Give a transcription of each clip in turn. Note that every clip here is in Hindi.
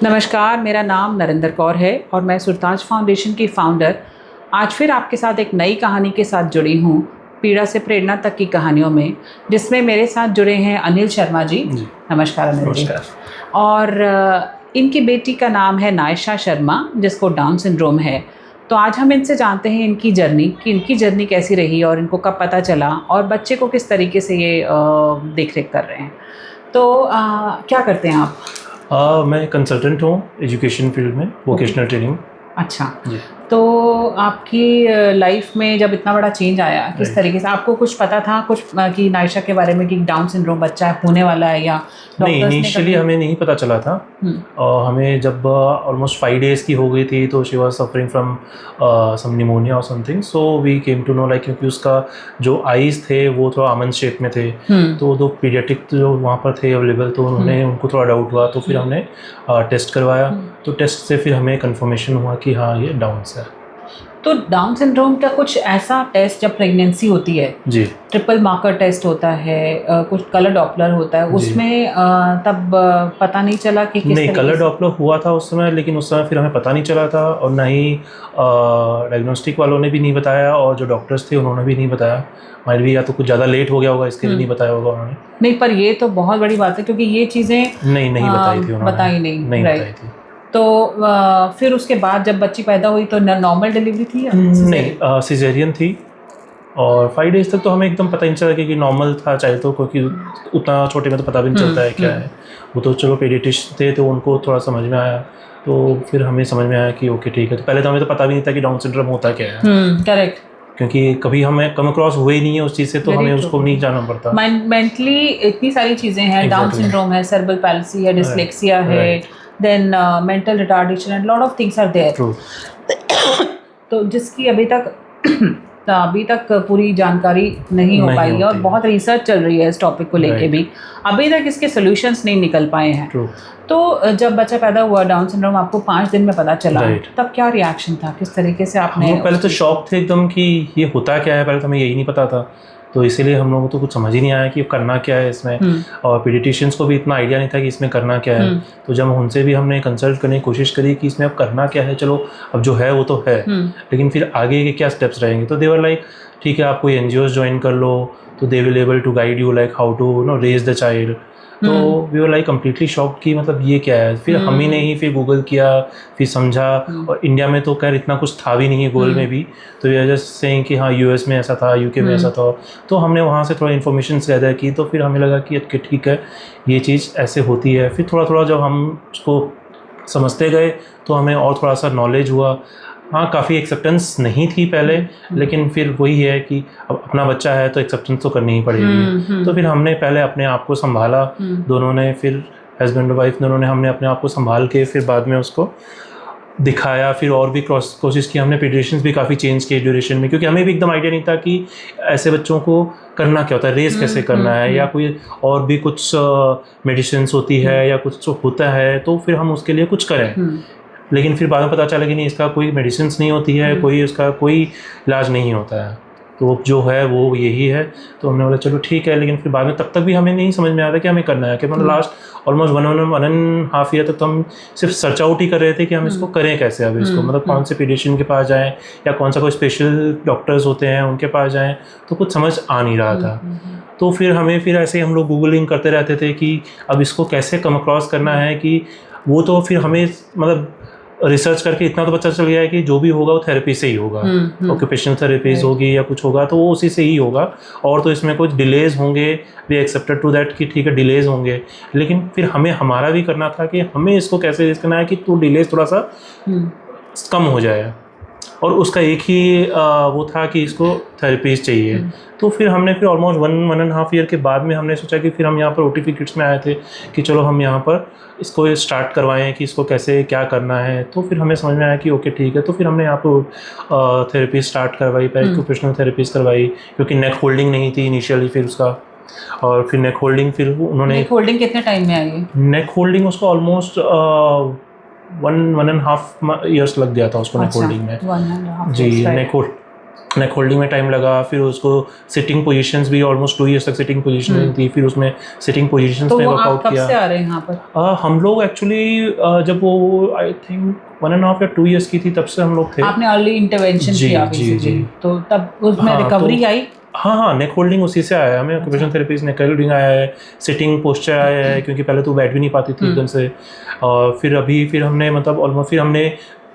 नमस्कार, मेरा नाम नरेंद्र कौर है और मैं सुरताज फाउंडेशन की फाउंडर आज फिर आपके साथ एक नई कहानी के साथ जुड़ी हूँ, पीड़ा से प्रेरणा तक की कहानियों में, जिसमें मेरे साथ जुड़े हैं अनिल शर्मा जी। नमस्कार अनिल जी। और इनकी बेटी का नाम है नायशा शर्मा, जिसको डाउन सिंड्रोम है। तो आज हम इनसे जानते हैं इनकी जर्नी, कि इनकी जर्नी कैसी रही और इनको कब पता चला और बच्चे को किस तरीके से ये देख रेख कर रहे हैं। तो क्या करते हैं आप? मैं कंसल्टेंट हूँ एजुकेशन फील्ड में, वोकेशनल ट्रेनिंग। अच्छा जी। तो आपकी लाइफ में जब इतना बड़ा चेंज आया, किस तरीके से आपको कुछ पता था कुछ कि नायशा के बारे में कि डाउन सिंड्रोम बच्चा होने वाला है, या नहीं, इनिशियली हमें नहीं पता चला था। और हमें जब ऑलमोस्ट 5 days की हो गई थी तो she was suffering from some pneumonia और something, so we came to know like, क्योंकि उसका जो आईज थे वो थोड़ा आमंड शेप में थे। तो दो पीडियाट्रिक जो वहाँ पर थे अवेलेबल, तो उनको थोड़ा डाउट हुआ, तो फिर हमने टेस्ट करवाया। तो टेस्ट से फिर हमें कंफर्मेशन हुआ कि हाँ, ये डाउन है। तो डाउन सिंड्रोम का कुछ ऐसा टेस्ट जब प्रेगनेंसी होती है जी, ट्रिपल मार्कर टेस्ट होता है, कुछ कलर डॉपलर होता है, उसमें तब पता नहीं चला कि किस नहीं, कलर डॉपलर हुआ था उस समय, लेकिन उस समय फिर हमें पता नहीं चला था, और ना ही डायग्नोस्टिक वालों ने भी नहीं बताया, और जो डॉक्टर्स थे उन्होंने भी नहीं बताया। माइट भी या तो कुछ ज़्यादा लेट हो गया होगा, इसके लिए नहीं बताया होगा उन्होंने। नहीं, पर ये तो बहुत बड़ी बात है, क्योंकि ये चीज़ें नहीं बताई थी उन्होंने। बताई नहीं बताई थी। तो फिर उसके बाद जब बच्ची पैदा हुई तो नॉर्मल डिलीवरी थी या नहीं, सिजेरियन थी। और 5 days तक तो हमें एकदम पता ही नहीं चला कि नॉर्मल था चाहे तो, क्योंकि उतना छोटे में तो पता भी नहीं चलता है क्या है। वो तो चलो पीडियाट्रिशियन थे तो उनको थोड़ा समझ में आया, तो फिर हमें समझ में आया कि ओके ठीक है। तो पहले तो हमें तो पता भी नहीं था कि डाउन सिंड्रोम होता क्या है। करेक्ट, क्योंकि कभी हमें कम अक्रॉस हुए ही नहीं है उस चीज़ से, तो हमें उसको नहीं जानना पड़ता। मेंटली इतनी सारी चीज़ें हैं, डाउन सिंड्रोम है, सेरेब्रल पैल्सी है, डिसलेक्सिया है, then mental retardation and lot of things are there. तो जिसकी अभी तक पूरी जानकारी नहीं हो पाई है, और बहुत रिसर्च चल रही है इस टॉपिक को लेके भी, अभी तक इसके सॉल्यूशंस नहीं निकल पाए हैं। तो जब बच्चा पैदा हुआ डाउन सिंड्रोम, आपको 5 दिन में पता चला, तब क्या रिएक्शन था, किस तरीके से आपने? पहले तो शॉक थे एकदम कि ये होता क्या है, पहले तो हमें यही नहीं पता था, तो इसीलिए हम लोगों को तो कुछ समझ ही नहीं आया कि करना क्या है इसमें। और पीडियाट्रिशियंस को भी इतना आइडिया नहीं था कि इसमें करना क्या है। तो जब उनसे भी हमने कंसल्ट करने की कोशिश करी कि इसमें अब करना क्या है, चलो अब जो है वो तो है, लेकिन फिर आगे के क्या स्टेप्स रहेंगे। तो दे वर लाइक, ठीक है आप कोई NGOs ज्वाइन कर लो, तो they will able to guide you like how to raise the child. तो we were like completely shocked कि मतलब ये क्या है। फिर हम ही नहीं, फिर गूगल किया, फिर समझा। और इंडिया में तो खैर इतना कुछ था भी नहीं है गूगल में भी, तो वी आर जस्ट सेइंग कि हाँ US में ऐसा था, UK में ऐसा था। तो हमने वहाँ से थोड़ा इन्फॉर्मेशन गैदर की, तो फिर हमें लगा कि ठीक है ये चीज़ ऐसे होती है। फिर थोड़ा थोड़ा जब हम उसको समझते गए तो हमें और थोड़ा सा नॉलेज हुआ। हाँ, काफ़ी एक्सेप्टेंस नहीं थी पहले, लेकिन फिर वही है कि अब अपना बच्चा है तो एक्सेप्टेंस तो करनी ही पड़ेगी। तो फिर हमने पहले अपने आप को संभाला, दोनों ने, फिर हस्बैंड और वाइफ दोनों ने, हमने अपने आप को संभाल के फिर बाद में उसको दिखाया। फिर और भी कोशिश की हमने, पीडियाट्रिशियंस भी काफ़ी चेंज किए ड्यूरेशन में, क्योंकि हमें भी एकदम आइडिया नहीं था कि ऐसे बच्चों को करना क्या होता है, रेस कैसे करना है, या कोई और भी कुछ मेडिसिन होती है या कुछ होता है, तो फिर हम उसके लिए कुछ करें। लेकिन फिर बाद में पता चला कि नहीं, इसका कोई मेडिसिन नहीं होती है, कोई इसका कोई इलाज नहीं होता है, तो जो है वो यही है। तो हमने बोला चलो ठीक है, लेकिन फिर बाद में तब तक भी हमें नहीं समझ में आया था कि हमें करना है। कि मतलब लास्ट ऑलमोस्ट 1.5 ईयर तक तो हम सिर्फ सर्च आउट ही कर रहे थे कि हम इसको करें कैसे। अब इसको मतलब कौन से पीडियाट्रिशियन के पास जाएँ, या कौन सा कोई स्पेशल डॉक्टर्स होते हैं उनके पास जाएँ, तो कुछ समझ आ नहीं रहा था। तो फिर हमें फिर ऐसे हम लोग गूगलिंग करते रहते थे कि अब इसको कैसे कम अक्रॉस करना है। कि वो तो फिर हमें मतलब रिसर्च करके इतना तो पता चल गया है कि जो भी होगा वो थेरेपी से ही होगा, ऑक्यूपेशनल थेरेपीज होगी या कुछ होगा तो वो उसी से ही होगा। और तो इसमें कुछ डिलेज होंगे, वी एक्सेप्टेड टू दैट कि ठीक है डिलेज होंगे, लेकिन फिर हमें हमारा भी करना था कि हमें इसको कैसे रेज करना है कि तो डिलेज थोड़ा सा कम हो जाए। और उसका एक ही वो था कि इसको थेरेपीज चाहिए। तो फिर हमने फिर ऑलमोस्ट 1.5 ईयर के बाद में हमने सोचा कि फिर हम यहाँ पर OTP किड्स में आए थे कि चलो हम यहाँ पर इसको स्टार्ट करवाएं कि इसको कैसे क्या करना है। तो फिर हमें समझ में आया कि ओके ठीक है। तो फिर हमने यहाँ पर थेरेपी स्टार्ट करवाई, ऑक्यूपेशनल थेरेपीज करवाई, क्योंकि नेक होल्डिंग नहीं थी इनिशियली। फिर उसका और फिर नेक होल्डिंग, फिर उन्होंने नेक होल्डिंग कितने टाइम में आई? नेक होल्डिंग उसको ऑलमोस्ट 1.5 years लग गया था उसको नेक होल्डिंग में। 1.5 जी, नेक होल्ड नेक होल्डिंग में टाइम लगा, फिर उसको सिटिंग पोजीशंस भी ऑलमोस्ट 2 years तक सिटिंग पोजीशन में थी, फिर उसमें सिटिंग पोजीशंस में वर्कआउट किया। कब से आ रहे हैं यहाँ पर? हम लोग एक्चुअली जब वो आई थिंक 1.5 या 2 years की थी तब से हम लोग थे। आपने अर्ली इंटरवेंशन किया बेसिकली, तो तब उसमें रिकवरी आई? हाँ, नेक होल्डिंग उसी से आया है हमें। ऑक्यूपेशनल थेरेपी नेक होल्डिंग आया है, सिटिंग पोस्चर आया है, क्योंकि पहले तो बैठ भी नहीं पाती थी एकदम से। और फिर हमने मतलब ऑलमोस्ट फिर हमने,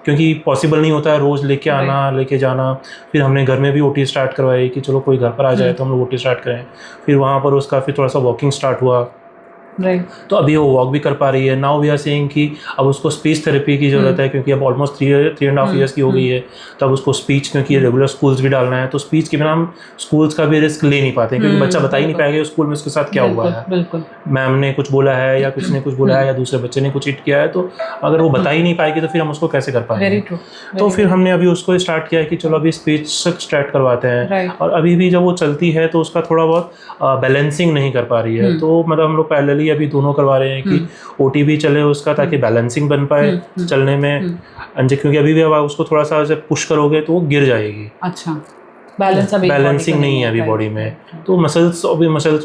क्योंकि पॉसिबल नहीं होता है रोज़ लेके आना लेके जाना, फिर हमने घर में भी ओटी स्टार्ट करवाई कि चलो कोई घर पर आ जाए तो हम लोग ओटी स्टार्ट करें। फिर वहाँ पर उसका फिर थोड़ा सा वॉकिंग स्टार्ट हुआ, तो अभी वो वॉक भी कर पा रही है। नाउ वी आर सेइंग कि अब उसको स्पीच थेरेपी की ज़रूरत है, क्योंकि अब ऑलमोस्ट 3.5 years की हो गई है। तब उसको स्पीच, क्योंकि रेगुलर स्कूल्स भी डालना है, तो स्पीच के बिना हम स्कूल्स का भी रिस्क ले नहीं पाते, क्योंकि बच्चा बता ही नहीं पाएगा स्कूल में उसके साथ क्या हुआ है। बिल्कुल, मैम ने कुछ बोला है या किसी ने कुछ बोला है या दूसरे बच्चे ने कुछ हिट किया है, तो अगर वो बता ही नहीं पाएगी तो फिर हम उसको कैसे कर पाएंगे। तो फिर हमने अभी उसको स्टार्ट किया है कि चलो अभी स्पीच स्टार्ट करवाते हैं। और अभी भी जब वो चलती है तो उसका थोड़ा बहुत बैलेंसिंग नहीं कर पा रही है, तो मतलब हम लोग पैरेलली अभी दोनों करवा रहे हैं कि ओटी भी चले उसका, ताकि बैलेंसिंग बन पाए चलने में। क्योंकि अभी भी अब उसको थोड़ा सा पुश करोगे तो वो गिर जाएगी। अच्छा, बैलेंसिंग नहीं है अभी बॉडी में, तो मसल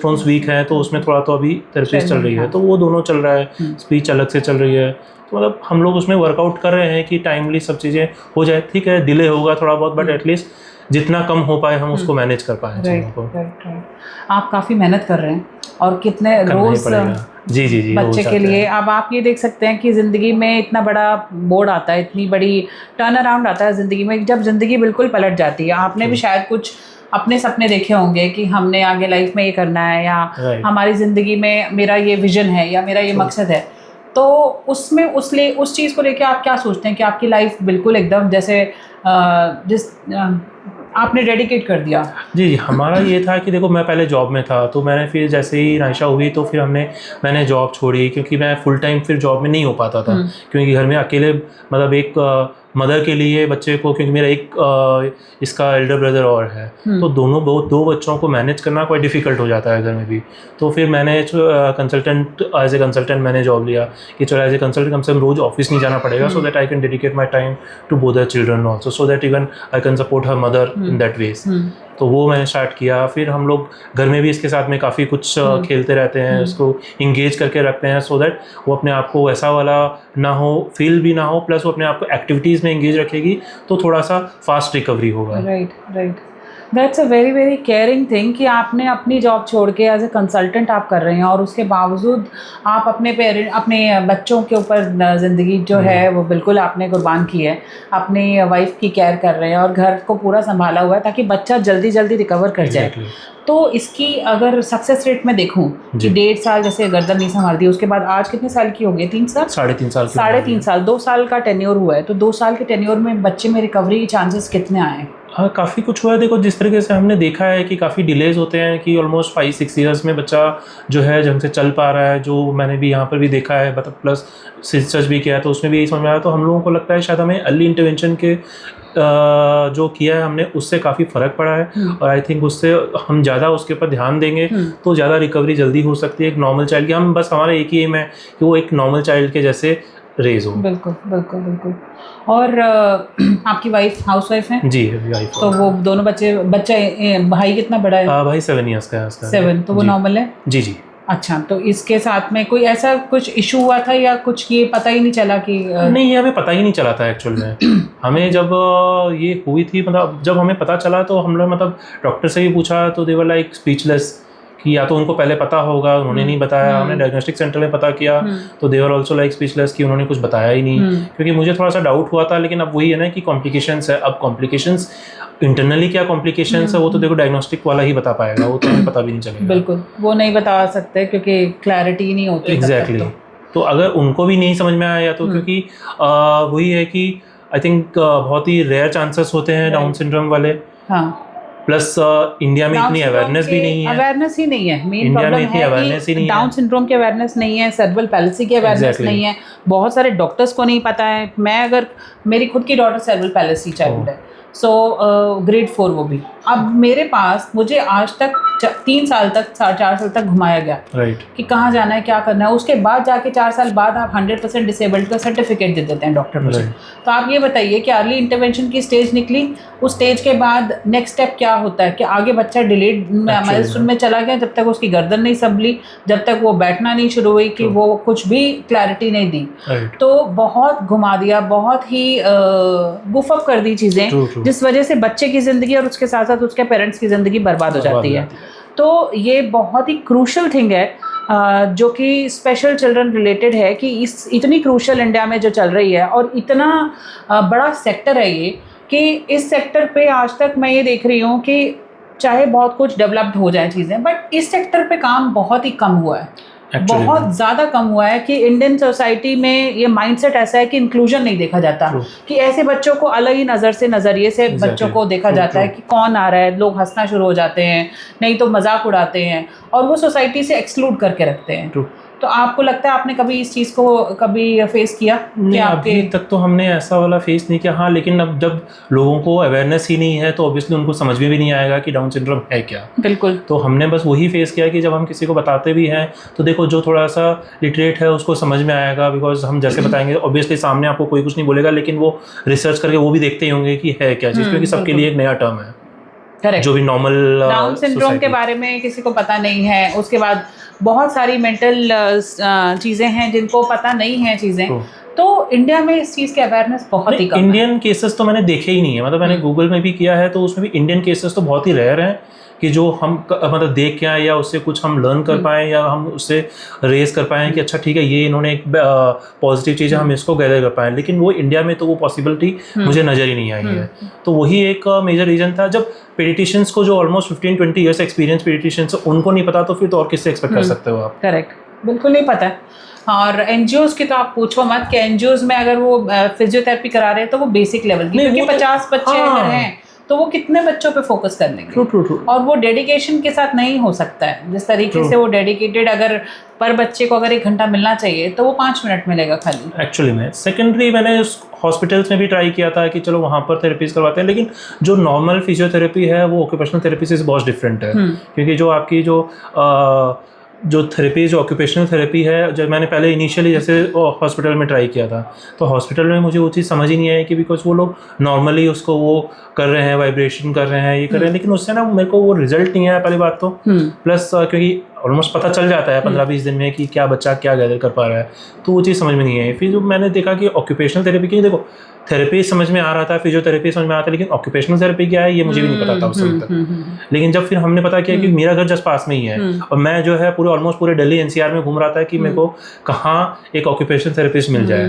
टोन्स वीक हैं, तो उसमें थोड़ा तो अभी थेरेपी चल रही है, तो वो दोनों चल रहा है। स्पीच अलग से चल रही है, तो मतलब हम लोग उसमें वर्कआउट कर रहे हैं कि टाइमली सब चीज़ें हो जाए। ठीक है, डिले होगा थोड़ा बहुत, बट एटलीस्ट जितना कम हो पाए हम उसको मैनेज कर पाए चीज़ों को। आप काफ़ी मेहनत कर रहे हैं, और कितने रोज जी बच्चे के लिए। अब आप ये देख सकते हैं कि ज़िंदगी में इतना बड़ा बोर्ड आता है, इतनी बड़ी टर्न अराउंड आता है ज़िंदगी में, जब ज़िंदगी बिल्कुल पलट जाती है। आपने भी शायद कुछ अपने सपने देखे होंगे कि हमने आगे लाइफ में ये करना है, या हमारी ज़िंदगी में मेरा ये विजन है या मेरा ये मकसद है। तो उसमें उस चीज़ को लेके आप क्या सोचते हैं कि आपकी लाइफ बिल्कुल एकदम जैसे आपने डेडिकेट कर दिया? जी, हमारा ये था कि देखो, मैं पहले जॉब में था, तो मैंने फिर जैसे ही नायशा हुई तो फिर मैंने जॉब छोड़ी, क्योंकि मैं फुल टाइम फिर जॉब में नहीं हो पाता था, क्योंकि घर में अकेले मतलब एक मदर के लिए बच्चे को, क्योंकि मेरा एक इसका एल्डर ब्रदर और है, तो दो बच्चों को मैनेज करना कोई डिफ़िकल्ट हो जाता है घर में भी। तो फिर मैंने एज ए कंसल्टेंट मैंने जॉब लिया कि चलो एज ए कंसल्टेंट कम से कम रोज़ ऑफिस नहीं जाना पड़ेगा, so that I can dedicate my time to both the children also, so that even I can support her mother in that ways. तो वो मैंने स्टार्ट किया। फिर हम लोग घर में भी इसके साथ में काफ़ी कुछ खेलते रहते हैं, उसको इंगेज करके रखते हैं, सो दैट वो अपने आप को वैसा वाला ना हो, फील भी ना हो, प्लस वो अपने आप को एक्टिविटीज़ में इंगेज रखेगी, तो थोड़ा सा फास्ट रिकवरी होगा। Right. That's a very very caring thing कि आपने अपनी जॉब छोड़ के एज ए कंसल्टेंट आप कर रहे हैं, और उसके बावजूद आप अपने बच्चों के ऊपर ज़िंदगी जो है वो बिल्कुल आपने कुर्बान की है, अपनी वाइफ की केयर कर रहे हैं और घर को पूरा संभाला हुआ है ताकि बच्चा जल्दी जल्दी रिकवर कर जाए। तो इसकी अगर सक्सेस रेट में देखूं कि 1.5 साल जैसे गर्दन नहीं संभाल दी, उसके बाद आज कितने साल की हो गई? 3 साल, 3.5 साल, 2 साल का टेन्योर हुआ है। तो 2 साल के टेन्योर में बच्चे में रिकवरी के चांसेस कितने आए? हाँ, काफ़ी कुछ हुआ है। देखो, जिस तरीके से हमने देखा है कि काफ़ी डिलेज होते हैं, कि ऑलमोस्ट 5-6 years में बच्चा जो है ढंग से चल पा रहा है, जो मैंने भी यहाँ पर भी देखा है, मतलब प्लस रिसर्च भी किया है, तो उसमें भी यही समझ में आया। तो हम लोगों को लगता है शायद हमें अर्ली इंटरवेंशन के जो किया है हमने, उससे काफ़ी फ़र्क पड़ा है, और आई थिंक उससे हम ज़्यादा उसके ऊपर ध्यान देंगे तो ज़्यादा रिकवरी जल्दी हो सकती है एक नॉर्मल चाइल्ड की। हम बस हमारा एक ही एम है कि वो एक नॉर्मल चाइल्ड के जैसे रेज हो। बिल्कुल। और आपकी वाइफ हाउस वाइफ है? जी, वाइफ। तो वो दोनों बच्चे भाई कितना बड़ा है? भाई 7 years का है उसका। 7, तो वो नॉर्मल है? जी। अच्छा, तो इसके साथ में कोई ऐसा कुछ इशू हुआ था या कुछ ये पता ही नहीं चला कि? नहीं, ये हमें पता ही नहीं चला था एक्चुअल में। हमें जब ये हुई थी, मतलब जब हमें पता चला तो हम लोग मतलब डॉक्टर से भी पूछा, तो दे वर लाइक स्पीचलेस, कि या तो उनको पहले पता होगा, उन्होंने नहीं बताया। हमने डायग्नोस्टिक सेंटर में पता किया तो दे वर ऑल्सो लाइक स्पीचलेस, कि उन्होंने कुछ बताया ही नहीं। क्योंकि मुझे थोड़ा सा डाउट हुआ था, लेकिन अब वही है ना कि कॉम्प्लिकेशंस है। अब कॉम्प्लिकेशंस इंटरनली क्या कॉम्प्लिकेशंस है वो तो देखो डायग्नोस्टिक वाला ही बता पाएगा, वो तो हमें पता भी नहीं चलेगा। बिल्कुल, वो नहीं बता सकते क्योंकि क्लैरिटी नहीं होती। एग्जैक्टली। तो अगर उनको भी नहीं समझ में आया तो क्योंकि वही है कि आई थिंक बहुत ही रेयर चांसेस होते हैं डाउन सिंड्रोम वाले। हाँ, प्लस इंडिया में इतनी अवेयरनेस भी नहीं है। अवेयरनेस ही नहीं है, मेन प्रॉब्लम है कि डाउन सिंड्रोम की अवेयरनेस नहीं है, सेरेब्रल पैलिसी की अवेयरनेस नहीं है। बहुत सारे डॉक्टर्स को नहीं पता है। मेरी खुद की डॉटर सेरेब्रल पैलिसी चाइल्ड है, सो ग्रेड 4 वो भी। अब मेरे पास मुझे आज तक 3 साल तक 4 साल तक घुमाया गया राइट कि कहाँ जाना है, क्या करना है। उसके बाद जाके 4 साल बाद आप 100% डिसेबल्ड का सर्टिफिकेट दे देते हैं डॉक्टर मुझे। तो आप ये बताइए कि अर्ली इंटरवेंशन की स्टेज निकली, उस स्टेज के बाद नेक्स्ट स्टेप क्या होता है कि आगे बच्चा डिलेड माइलस्टोन में चला गया, जब तक उसकी गर्दन नहीं संभली, जब तक वो बैठना नहीं शुरू हुई, कि वो कुछ भी क्लैरिटी नहीं दी, तो बहुत घुमा दिया, बहुत ही गुफअप कर दी चीज़ें, जिस वजह से बच्चे की ज़िंदगी और उसके साथ साथ उसके पेरेंट्स की ज़िंदगी बर्बाद हो जाती है। तो ये बहुत ही क्रूशल थिंग है जो कि स्पेशल चिल्ड्रन रिलेटेड है, कि इस इतनी क्रूशल इंडिया में जो चल रही है और इतना बड़ा सेक्टर है ये, कि इस सेक्टर पे आज तक मैं ये देख रही हूँ कि चाहे बहुत कुछ डेवलप्ड हो जाए चीज़ें, बट इस सेक्टर पे काम बहुत ही कम हुआ है। बहुत ज़्यादा कम हुआ है कि इंडियन सोसाइटी में ये माइंडसेट ऐसा है कि इंक्लूजन नहीं देखा जाता, कि ऐसे बच्चों को अलग ही नज़रिए से बच्चों को देखा जाता है कि कौन आ रहा है, लोग हंसना शुरू हो जाते हैं, नहीं तो मजाक उड़ाते हैं और वो सोसाइटी से एक्सक्लूड करके रखते हैं। तो आपको लगता है आपने कभी इस चीज़ को कभी फेस किया? नहीं, अभी तक तो हमने ऐसा वाला फेस नहीं किया। हाँ, लेकिन अब जब लोगों को अवेयरनेस ही नहीं है तो ऑब्वियसली उनको समझ में भी नहीं आएगा कि डाउन सिंड्रोम है क्या। बिल्कुल। तो हमने बस वही फेस किया कि जब हम किसी को बताते भी हैं तो देखो जो थोड़ा सा लिटरेट है उसको समझ में आएगा, बिकॉज हम जैसे बताएंगे ऑब्वियसली सामने आपको कोई कुछ नहीं बोलेगा, लेकिन वो रिसर्च करके वो भी देखते ही होंगे कि है क्या चीज़, क्योंकि सबके लिए एक नया टर्म है। Correct. जो भी नॉर्मल डाउन सिंड्रोम के बारे में किसी को पता नहीं है, उसके बाद बहुत सारी मेंटल चीज़ें हैं जिनको पता नहीं है चीज़ें। तो इंडिया में इस चीज़ की अवेयरनेस बहुत ही कम है। इंडियन केसेस तो मैंने देखे ही नहीं है, मतलब मैंने गूगल में भी किया है तो उसमें भी इंडियन केसेस तो बहुत ही रेयर हैं कि जो हम मतलब देख के आए या उससे कुछ हम लर्न कर पाएँ या हम उससे रेस कर पाएँ कि अच्छा ठीक है ये इन्होंने एक पॉजिटिव चीज़ है, हम इसको गैदर कर पाएँ। लेकिन वो इंडिया में तो वो पॉसिबिलिटी मुझे नज़र ही नहीं आई है। तो वही एक मेजर रीज़न था। जब पेडिटिशियंस को जो ऑलमोस्ट 15-20 ईयर्स एक्सपीरियंस पेडिटिशियंस उनको नहीं पता तो फिर तो और किससे एक्सपेक्ट कर सकते हो आप? करेक्ट, बिल्कुल नहीं पता है। और एनजीओज़ की तो आप पूछो मत कि एनजीओज़ में अगर वो फिजियोथेरेपी करा रहे हैं तो वो बेसिक लेवल की, क्योंकि 50 बच्चे अगर हैं तो वो कितने बच्चों पे फोकस कर लेंगे। ट्रू। और वो डेडिकेशन के साथ नहीं हो सकता है जिस तरीके से वो डेडिकेटेड, अगर पर बच्चे को अगर 1 घंटा मिलना चाहिए तो वो 5 मिनट मिलेगा खाली। एक्चुअली में सेकेंडरी मैंने हॉस्पिटल्स में भी ट्राई किया था कि चलो वहाँ पर थेरेपीज करवाते हैं, लेकिन जो नॉर्मल फिजियोथेरेपी है वो ऑक्यूपेशनल थेरेपी से बहुत डिफरेंट है। क्योंकि जो आपकी जो थेरेपी जो ऑक्यूपेशनल थेरेपी है, जब मैंने पहले इनिशियली जैसे हॉस्पिटल में ट्राई किया था तो हॉस्पिटल में मुझे वो चीज़ समझ ही नहीं आई कि बिकॉज वो लोग नॉर्मली उसको वो कर रहे हैं, वाइब्रेशन कर रहे हैं, ये कर रहे हैं, लेकिन उससे ना मेरे को वो रिजल्ट नहीं आया पहली बात तो। प्लस क्योंकि ऑलमोस्ट पता चल जाता है 15-20 दिन में कि क्या बच्चा क्या गैदर कर पा रहा है, तो वो चीज़ समझ में नहीं आई। फिर जब मैंने देखा कि ऑक्यूपेशनल थेरेपी की, देखो थेरेपी समझ में आ रहा था, फिजियोथेरेपी समझ में आता, लेकिन ऑक्यूपेशनल थेरेपी क्या है ये मुझे भी नहीं पता था उस समय तक। लेकिन जब फिर हमने पता किया कि मेरा घर जस्ट पास में ही है और मैं जो है पूरे ऑलमोस्ट पूरे दिल्ली एनसीआर में घूम रहा था कि मेरे को कहाँ एक ऑक्यूपेशनल थेरेपिस्ट मिल जाए,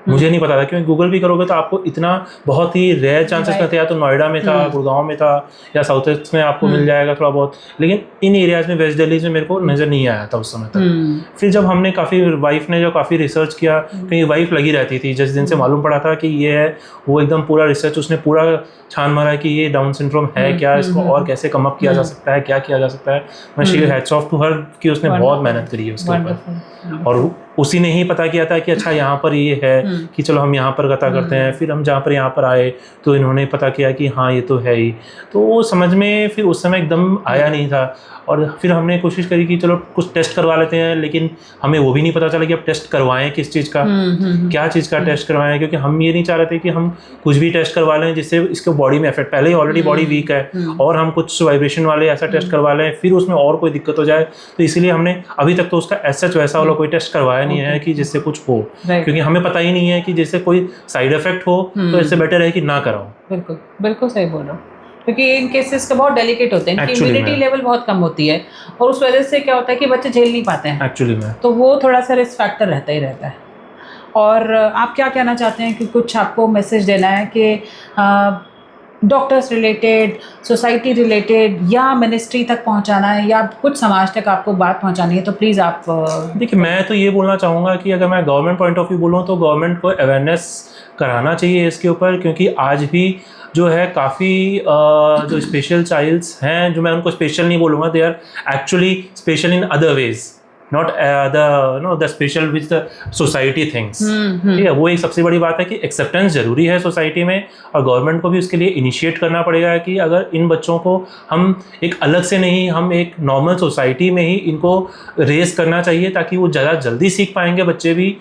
मुझे नहीं पता था। क्योंकि गूगल भी करोगे तो आपको इतना बहुत ही रेयर चांसेस में था, या तो नोएडा में था, गुड़गांव में था, या साउथ ईस्ट में आपको मिल जाएगा थोड़ा बहुत, लेकिन इन एरियाज में वेस्ट दिल्ली में मेरे को नज़र नहीं आया था उस समय तक। फिर जब हमने वाइफ ने जो काफ़ी रिसर्च किया, क्योंकि वाइफ लगी रहती थी, जिस दिन से मालूम पड़ा था कि ये है, वो एकदम पूरा रिसर्च उसने पूरा छान मारा कि ये डाउन सिंड्रोम है क्या, इसको और कैसे कम अप किया जा सकता है, क्या किया जा सकता है। मैं she hats off to her कि उसने बहुत मेहनत करी है उसके ऊपर, और उसी ने ही पता किया था कि अच्छा यहाँ पर ये है कि चलो हम यहाँ पर गता करते हैं। फिर हम जहाँ पर यहाँ पर आए तो इन्होंने पता किया कि हाँ ये तो है ही, तो वो समझ में फिर उस समय एकदम आया नहीं था। और फिर हमने कोशिश करी कि चलो कुछ टेस्ट करवा लेते हैं, लेकिन हमें वो भी नहीं पता चला कि अब टेस्ट करवाएं किस चीज़ का, क्या चीज़ का टेस्ट करवाएं, क्योंकि हम ये नहीं चाह रहे थे कि हम कुछ भी टेस्ट करवा लें जिससे इसके बॉडी में इफेक्ट, पहले ही ऑलरेडी बॉडी वीक है और हम कुछ वाइब्रेशन वाले ऐसा टेस्ट करवा लें फिर उसमें और कोई दिक्कत हो जाए। तो इसीलिए हमने अभी तक तो उसका एसएच वैसा वाला कोई टेस्ट करवाया नहीं है कि जिससे कुछ हो, क्योंकि हमें पता ही नहीं है कि जिससे कोई साइड इफेक्ट हो, तो इससे बेटर है कि ना कराओ। बिल्कुल बिल्कुल सही बोल रहा हूँ, क्योंकि इन केसेस का बहुत डेलिकेट होते हैं, इम्यूनिटी लेवल बहुत कम होती है और उस वजह से क्या होता है कि बच्चे झेल नहीं पाते हैं एक्चुअली में, तो वो थोड़ा सा रिस्क फैक्टर रहता ही रहता है। और आप क्या कहना चाहते हैं कि कुछ आपको मैसेज देना है कि डॉक्टर्स रिलेटेड, सोसाइटी रिलेटेड, या मिनिस्ट्री तक पहुंचाना है, या कुछ समाज तक आपको बात पहुंचानी है, तो प्लीज़ आप देखिए मैं तो ये बोलना चाहूँगा कि अगर मैं गवर्नमेंट पॉइंट ऑफ व्यू बोलूँ तो गवर्नमेंट को अवेयरनेस कराना चाहिए इसके ऊपर, क्योंकि आज भी जो है काफ़ी जो स्पेशल चाइल्ड्स हैं, जो मैं उनको स्पेशल नहीं बोलूँगा, they are actually special in other ways, not the special which the society things. ठीक है, वो एक सबसे बड़ी बात है कि एक्सेप्टेंस जरूरी है सोसाइटी में, और गवर्नमेंट को भी उसके लिए इनिशिएट करना पड़ेगा कि अगर इन बच्चों को हम एक अलग से नहीं, हम एक नॉर्मल सोसाइटी में ही इनको रेज करना चाहिए, ताकि वो ज़्यादा जल्दी सीख पाएंगे बच्चे भी,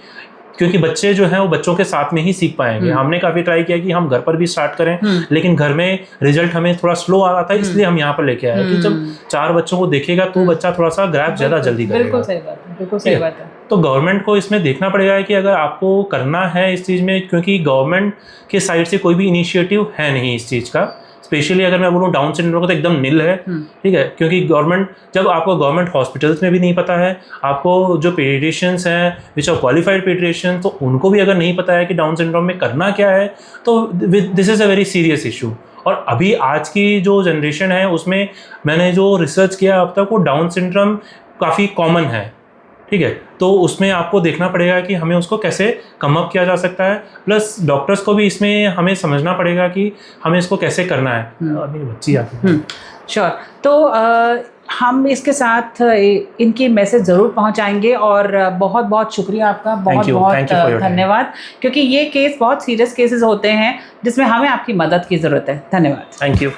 क्योंकि बच्चे जो हैं वो बच्चों के साथ में ही सीख पाएंगे। हमने काफ़ी ट्राई किया कि हम घर पर भी स्टार्ट करें, लेकिन घर में रिजल्ट हमें थोड़ा स्लो आ रहा था, इसलिए हम यहाँ पर लेके आए कि जब 4 बच्चों को देखेगा तो बच्चा थोड़ा सा ग्रैब ज़्यादा जल्दी करेगा। बिल्कुल सही बात है, बिल्कुल सही बात है। तो गवर्नमेंट को इसमें देखना पड़ेगा कि अगर आपको करना है इस चीज़ में, क्योंकि गवर्नमेंट के साइड से कोई भी इनिशिएटिव है नहीं इस चीज़ का, स्पेशली अगर मैं बोलूँ डाउन सिंड्रोम का तो एकदम नील है। ठीक है, क्योंकि गवर्नमेंट, जब आपको गवर्नमेंट हॉस्पिटल्स में भी नहीं पता है, आपको जो पीडियाट्रिशियंस हैं विच आर क्वालिफाइड पीडियाट्रिशियन, तो उनको भी अगर नहीं पता है कि डाउन सिंड्रोम में करना क्या है, तो this is a very serious issue. और अभी आज की जो जनरेशन है उसमें मैंने जो रिसर्च किया अब तक, वो डाउन सिंड्रोम काफ़ी कॉमन है। ठीक है, तो उसमें आपको देखना पड़ेगा कि हमें उसको कैसे कम अप किया जा सकता है, प्लस डॉक्टर्स को भी इसमें हमें समझना पड़ेगा कि हमें इसको कैसे करना है। मेरी बच्ची आती है। श्योर। तो हम इसके साथ इनकी मैसेज ज़रूर पहुंचाएंगे, और बहुत बहुत शुक्रिया आपका, बहुत बहुत धन्यवाद, क्योंकि ये केस बहुत सीरियस केसेस होते हैं जिसमें हमें आपकी मदद की ज़रूरत है। धन्यवाद। Thank you.